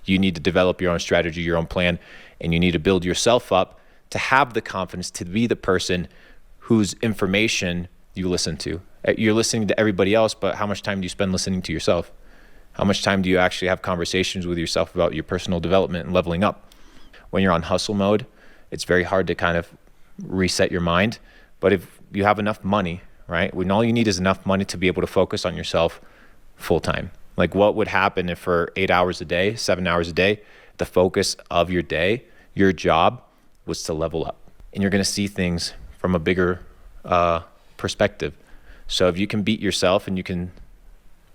You need to develop your own strategy, your own plan, and you need to build yourself up to have the confidence to be the person whose information you listen to. You're listening to everybody else, but how much time do you spend listening to yourself? How much time do you actually have conversations with yourself about your personal development and leveling up? When you're on hustle mode, it's very hard to kind of reset your mind. But if you have enough money, right? When all you need is enough money to be able to focus on yourself full time. Like what would happen if for 8 hours a day, 7 hours a day, the focus of your day, your job was to level up? And you're going to see things from a bigger perspective. So if you can beat yourself and you can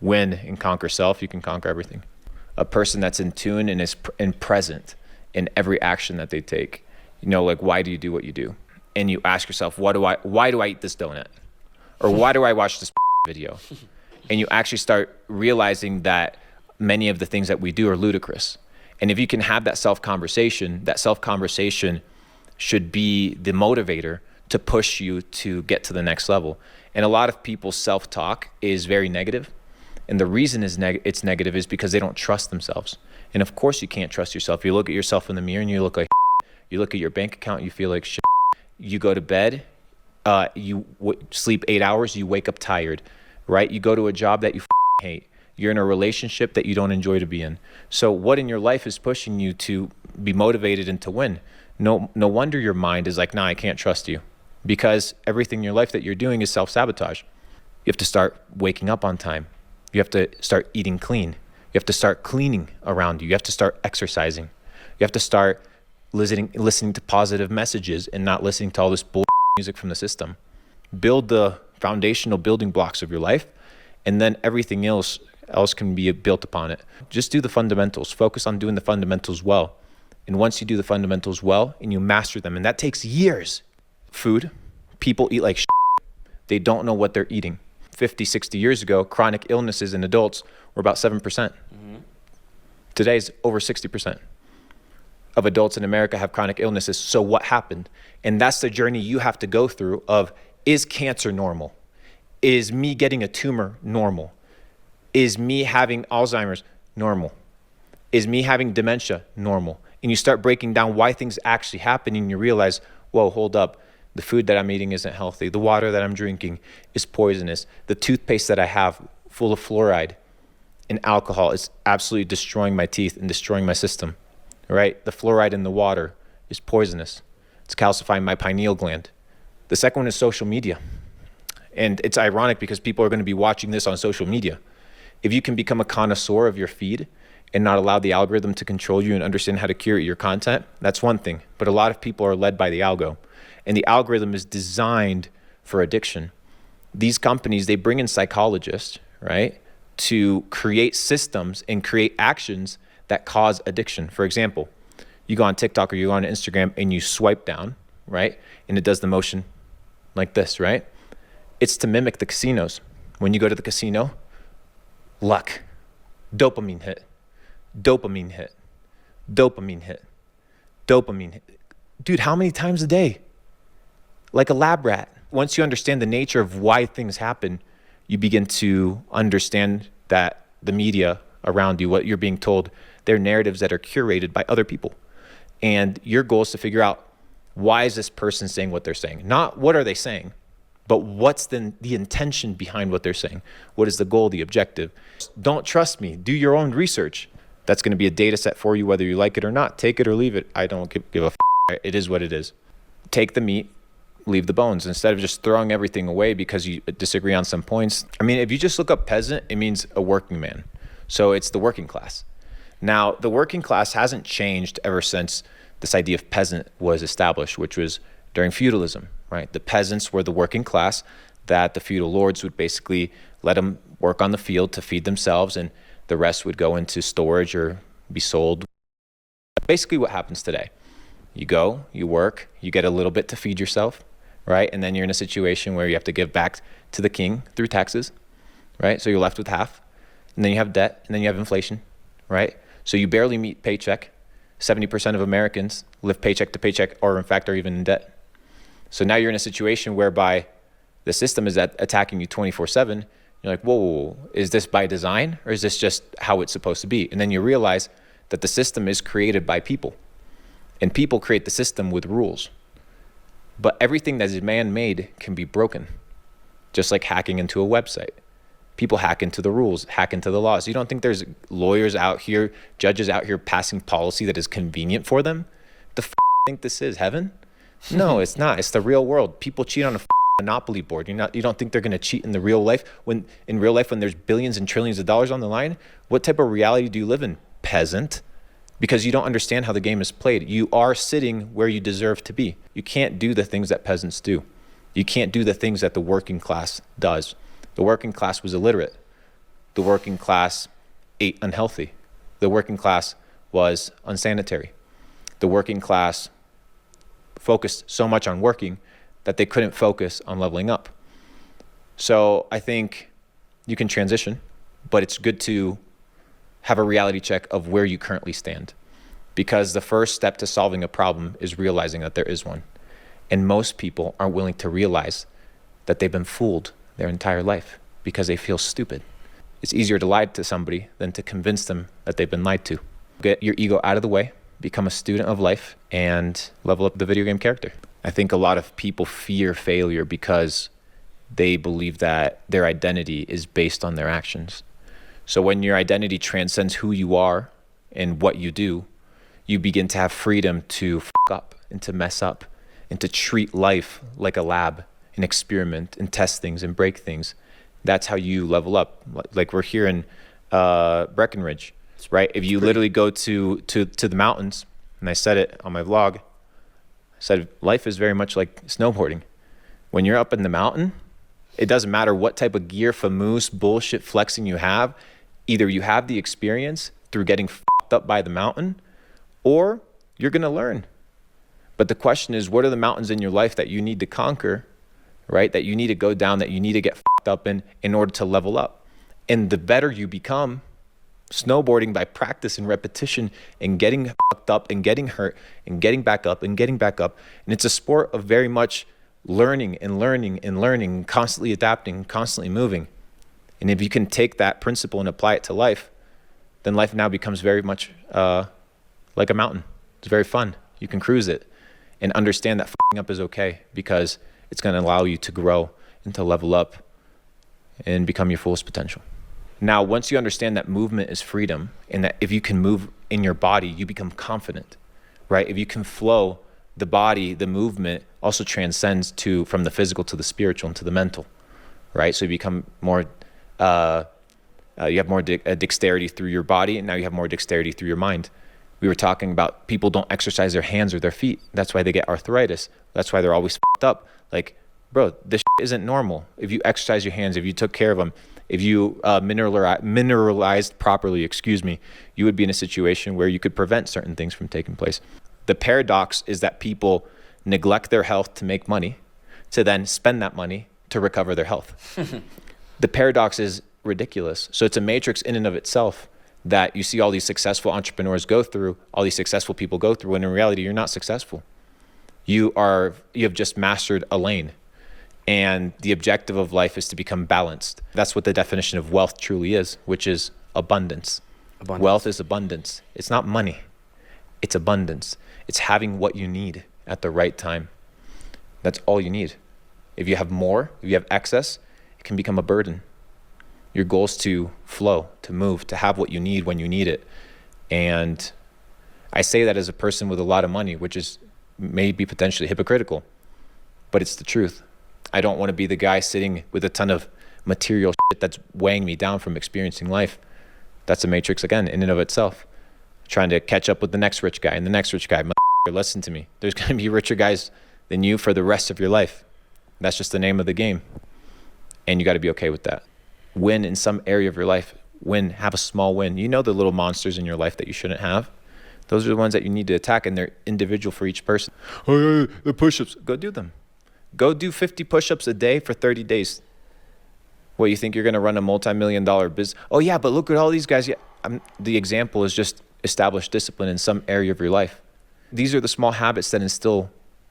win and conquer self, you can conquer everything. A person that's in tune and is present in every action that they take. You know, like, why do you do what you do? And you ask yourself, why do I eat this donut? Or why do I watch this video? And you actually start realizing that many of the things that we do are ludicrous. And if you can have that self-conversation should be the motivator to push you to get to the next level. And a lot of people's self-talk is very negative. And the reason it's negative is because they don't trust themselves. And of course you can't trust yourself. You look at yourself in the mirror and you look like shit. You look at your bank account, you feel like shit. You go to bed, you sleep 8 hours, you wake up tired, right? You go to a job that you hate. You're in a relationship that you don't enjoy to be in. So what in your life is pushing you to be motivated and to win? No wonder your mind is like, nah, I can't trust you. Because everything in your life that you're doing is self-sabotage. You have to start waking up on time. You have to start eating clean. You have to start cleaning around you. You have to start exercising. You have to start listening to positive messages and not listening to all this bull music from the system. Build the foundational building blocks of your life, and then everything else can be built upon it. Just do the fundamentals. Focus on doing the fundamentals well. And once you do the fundamentals well and you master them, and that takes years. Food, people eat like shit. They don't know what they're eating. 50, 60 years ago, chronic illnesses in adults were about 7%. Mm-hmm. Today is over 60% of adults in America have chronic illnesses. So what happened? And that's the journey you have to go through of, is cancer normal? Is me getting a tumor normal? Is me having Alzheimer's normal? Is me having dementia normal? And you start breaking down why things actually happen, and you realize, whoa, hold up. The food that I'm eating isn't healthy. The water that I'm drinking is poisonous. The toothpaste that I have full of fluoride and alcohol is absolutely destroying my teeth and destroying my system, right? The fluoride in the water is poisonous. It's calcifying my pineal gland. The second one is social media. And it's ironic because people are going to be watching this on social media. If you can become a connoisseur of your feed and not allow the algorithm to control you and understand how to curate your content, that's one thing. But a lot of people are led by the algo. And the algorithm is designed for addiction. These companies, they bring in psychologists, right, to create systems and create actions that cause addiction. For example, you go on TikTok or you go on Instagram and you swipe down, right, and it does the motion like this, right? It's to mimic the casinos. When you go to the casino, luck, dopamine hit, dopamine hit, dopamine hit, dopamine hit. Dude, how many times a day? Like a lab rat. Once you understand the nature of why things happen, you begin to understand that the media around you, what you're being told, they're narratives that are curated by other people. And your goal is to figure out, why is this person saying what they're saying? Not what are they saying, but what's the intention behind what they're saying? What is the goal, the objective? Don't trust me. Do your own research. That's going to be a data set for you, whether you like it or not. Take it or leave it. I don't give a f***. It is what it is. Take the meat, leave the bones, instead of just throwing everything away because you disagree on some points. I mean, if you just look up peasant, it means a working man. So it's the working class. Now, the working class hasn't changed ever since this idea of peasant was established, which was during feudalism, right? The peasants were the working class that the feudal lords would basically let them work on the field to feed themselves, and the rest would go into storage or be sold. Basically what happens today. You go, you work, you get a little bit to feed yourself, right? And then you're in a situation where you have to give back to the king through taxes, right? So you're left with half. And then you have debt, and then you have inflation, right? So you barely meet paycheck. 70% of Americans live paycheck to paycheck, or in fact are even in debt. So now you're in a situation whereby the system is attacking you 24/7. You're like, whoa, is this by design, or is this just how it's supposed to be? And then you realize that the system is created by people, and people create the system with rules. But everything that is man-made can be broken, just like hacking into a website. People hack into the rules, hack into the laws. You don't think there's lawyers out here, judges out here passing policy that is convenient for them? The think this is heaven? No, it's not. It's the real world. People cheat on a Monopoly board. You don't think they're going to cheat in the real life when there's billions and trillions of dollars on the line? What type of reality do you live in, peasant? Because you don't understand how the game is played. You are sitting where you deserve to be. You can't do the things that peasants do. You can't do the things that the working class does. The working class was illiterate. The working class ate unhealthy. The working class was unsanitary. The working class focused so much on working that they couldn't focus on leveling up. So I think you can transition, but it's good to have a reality check of where you currently stand, because the first step to solving a problem is realizing that there is one. And most people aren't willing to realize that they've been fooled their entire life because they feel stupid. It's easier to lie to somebody than to convince them that they've been lied to. Get your ego out of the way, become a student of life, and level up the video game character. I think a lot of people fear failure because they believe that their identity is based on their actions. So when your identity transcends who you are and what you do, you begin to have freedom to f up and to mess up and to treat life like a lab and experiment and test things and break things. That's how you level up. Like we're here in Breckenridge, right? If you literally go to the mountains, and I said it on my vlog, I said life is very much like snowboarding. When you're up in the mountain, it doesn't matter what type of gear, famoose, bullshit flexing you have. Either you have the experience through getting f***ed up by the mountain, or you're gonna learn. But the question is, what are the mountains in your life that you need to conquer, right? That you need to go down, that you need to get f***ed up in order to level up. And the better you become snowboarding by practice and repetition and getting f***ed up and getting hurt and getting back up and getting back up. And it's a sport of very much learning and learning and learning, constantly adapting, constantly moving. And if you can take that principle and apply it to life, then life now becomes very much like a mountain. It's very fun. You can cruise it and understand that f***ing up is okay, because it's going to allow you to grow and to level up and become your fullest potential. Now, once you understand that movement is freedom, and that if you can move in your body, you become confident, right? If you can flow, the body, the movement also transcends from the physical to the spiritual and to the mental, right? So you become more, you have more dexterity through your body, and now you have more dexterity through your mind. We were talking about people don't exercise their hands or their feet. That's why they get arthritis. That's why they're always f***ed up. Like, bro, this isn't normal. If you exercise your hands, if you took care of them, if you mineralized properly, you would be in a situation where you could prevent certain things from taking place. The paradox is that people neglect their health to make money, to then spend that money to recover their health. The paradox is ridiculous. So it's a matrix in and of itself that you see all these successful entrepreneurs go through, all these successful people go through, when in reality, you're not successful. You have just mastered a lane. And the objective of life is to become balanced. That's what the definition of wealth truly is, which is abundance. Wealth is abundance. It's not money. It's abundance. It's having what you need at the right time. That's all you need. If you have more, if you have excess, it can become a burden. Your goal is to flow, to move, to have what you need when you need it. And I say that as a person with a lot of money, which is maybe potentially hypocritical, but it's the truth. I don't want to be the guy sitting with a ton of material shit that's weighing me down from experiencing life. That's a matrix, again, in and of itself. Trying to catch up with the next rich guy and the next rich guy. Listen to me. There's going to be richer guys than you for the rest of your life. That's just the name of the game. And you got to be okay with that. Win in some area of your life. Have a small win. You know the little monsters in your life that you shouldn't have. Those are the ones that you need to attack, and they're individual for each person. Oh, yeah, the push-ups. Go do them. Go do 50 push-ups a day for 30 days. What, you think you're going to run a multi-million-dollar business? Oh, yeah, but look at all these guys. Yeah, the example is just establish discipline in some area of your life. These are the small habits that instill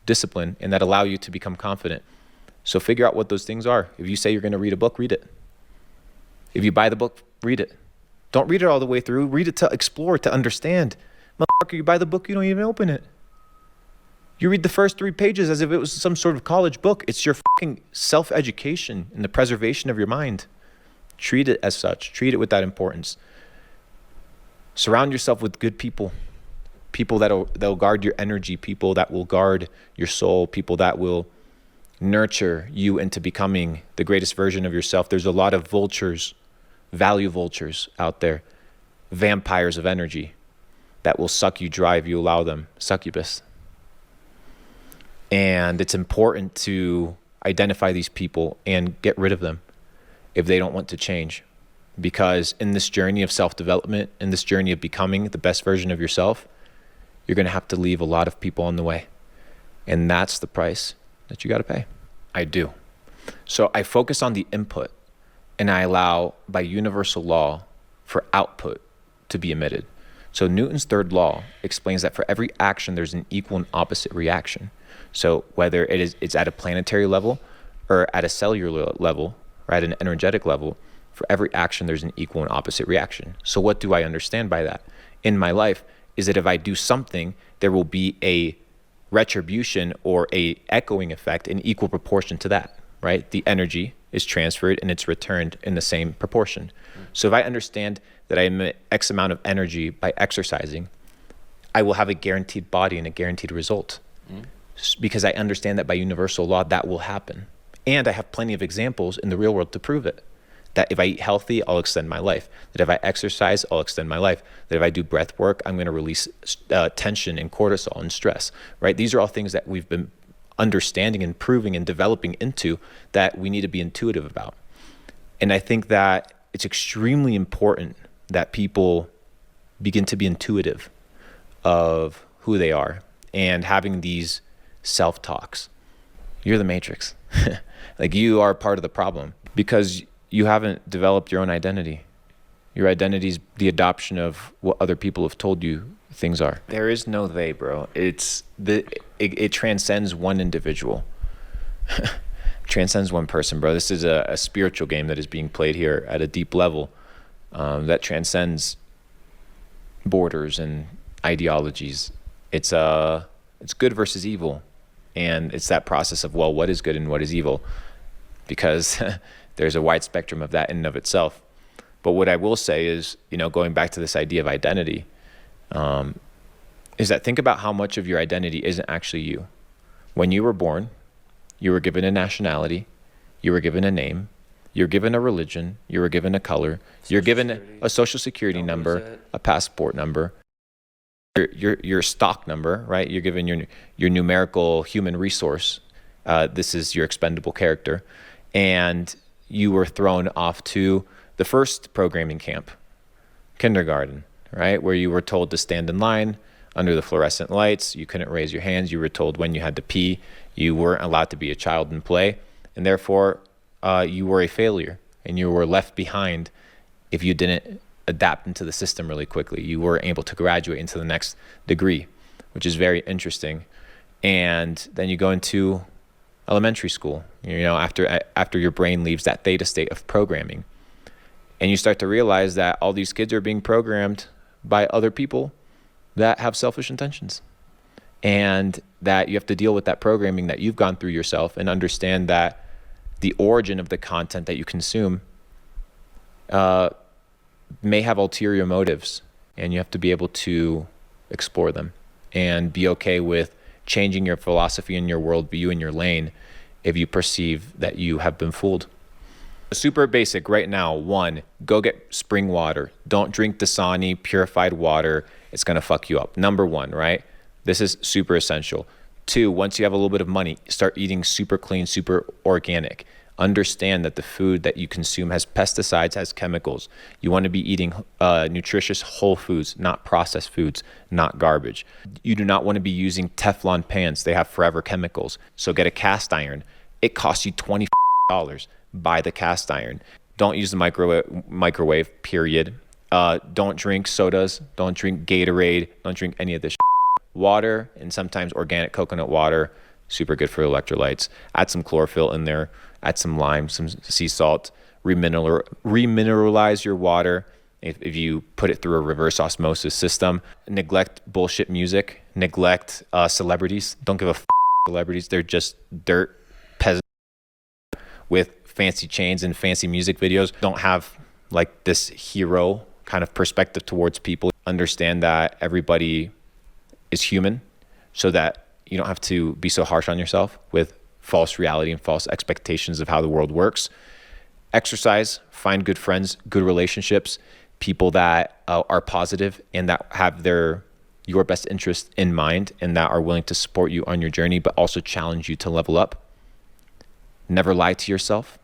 discipline and that allow you to become confident. So figure out what those things are. If you say you're going to read a book, read it. If you buy the book, read it. Don't read it all the way through. Read it to explore, to understand. Motherfucker, you buy the book, you don't even open it. You read the first 3 pages as if it was some sort of college book. It's your fucking self-education and the preservation of your mind. Treat it as such. Treat it with that importance. Surround yourself with good people. People that'll guard your energy. People that will guard your soul. People that will nurture you into becoming the greatest version of yourself. There's a lot of vultures, value vultures out there. Vampires of energy that will suck you dry if you allow them. Succubus. And it's important to identify these people and get rid of them if they don't want to change. Because in this journey of self-development, in this journey of becoming the best version of yourself, you're going to have to leave a lot of people on the way. And that's the price that you got to pay. I do. So I focus on the input and I allow, by universal law, for output to be emitted. So Newton's third law explains that for every action, there's an equal and opposite reaction. So whether it's at a planetary level or at a cellular level or at an energetic level, for every action, there's an equal and opposite reaction. So what do I understand by that? In my life is that if I do something, there will be a retribution or a echoing effect in equal proportion to that, right? The energy is transferred and it's returned in the same proportion. So if I understand that I emit X amount of energy by exercising, I will have a guaranteed body and a guaranteed result. Because I understand that by universal law, that will happen. And I have plenty of examples in the real world to prove it. That if I eat healthy, I'll extend my life. That if I exercise, I'll extend my life. That if I do breath work, I'm going to release tension and cortisol and stress, right? These are all things that we've been understanding and proving and developing into that we need to be intuitive about. And I think that it's extremely important that people begin to be intuitive of who they are and having these self-talks. You're the matrix. Like, you are part of the problem because you haven't developed your own identity. Your identity is the adoption of what other people have told you things are. There is no they, bro. It transcends one individual. Transcends one person, bro. This is a spiritual game that is being played here at a deep level that transcends borders and ideologies. It's good versus evil. And it's that process of, well, what is good and what is evil? Because there's a wide spectrum of that in and of itself. But what I will say is, going back to this idea of identity, is that think about how much of your identity isn't actually you. When you were born, you were given a nationality, you were given a name, you're given a religion, you were given a color, you're given a social security number, a passport number, your stock number, right? You're given your numerical human resource. This is your expendable character. And you were thrown off to the first programming camp, kindergarten, right? Where you were told to stand in line under the fluorescent lights. You couldn't raise your hands. You were told when you had to pee. You weren't allowed to be a child and play. And therefore, you were a failure and you were left behind if you didn't adapt into the system really quickly. You were able to graduate into the next degree, which is very interesting. And then you go into elementary school, after your brain leaves that theta state of programming. And you start to realize that all these kids are being programmed by other people that have selfish intentions. And that you have to deal with that programming that you've gone through yourself and understand that the origin of the content that you consume may have ulterior motives, and you have to be able to explore them and be okay with changing your philosophy and your worldview and your lane if you perceive that you have been fooled. Super basic right now. 1, go get spring water. Don't drink Dasani purified water. It's going to fuck you up. Number 1, right? This is super essential. 2, once you have a little bit of money, start eating super clean, super organic. Understand that the food that you consume has pesticides, has chemicals. You want to be eating nutritious whole foods, not processed foods, not garbage. You do not want to be using Teflon pans. They have forever chemicals. So get a cast iron. It costs you $20. Buy the cast iron. Don't use the microwave, period. Don't drink sodas. Don't drink Gatorade. Don't drink any of this. Water, and sometimes organic coconut water, super good for electrolytes. Add some chlorophyll in there. Add some lime, some sea salt. Remineralize your water. if you put it through a reverse osmosis system. Neglect bullshit music, neglect celebrities. Don't give a celebrities. They're just dirt peasants with fancy chains and fancy music videos. Don't have like this hero kind of perspective towards people. Understand that everybody is human, so that you don't have to be so harsh on yourself with false reality and false expectations of how the world works. Exercise, find good friends, good relationships, people that are positive and that have your best interest in mind and that are willing to support you on your journey, but also challenge you to level up. Never lie to yourself.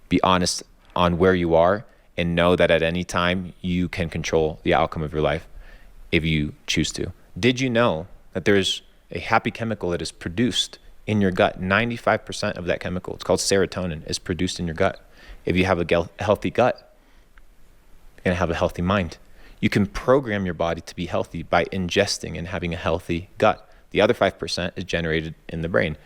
Be honest on where you are and know that at any time you can control the outcome of your life if you choose to. Did you know that there's a happy chemical that is produced in your gut? 95% of that chemical, it's called serotonin, is produced in your gut. If you have a healthy gut, and have a healthy mind. You can program your body to be healthy by ingesting and having a healthy gut. The other 5% is generated in the brain.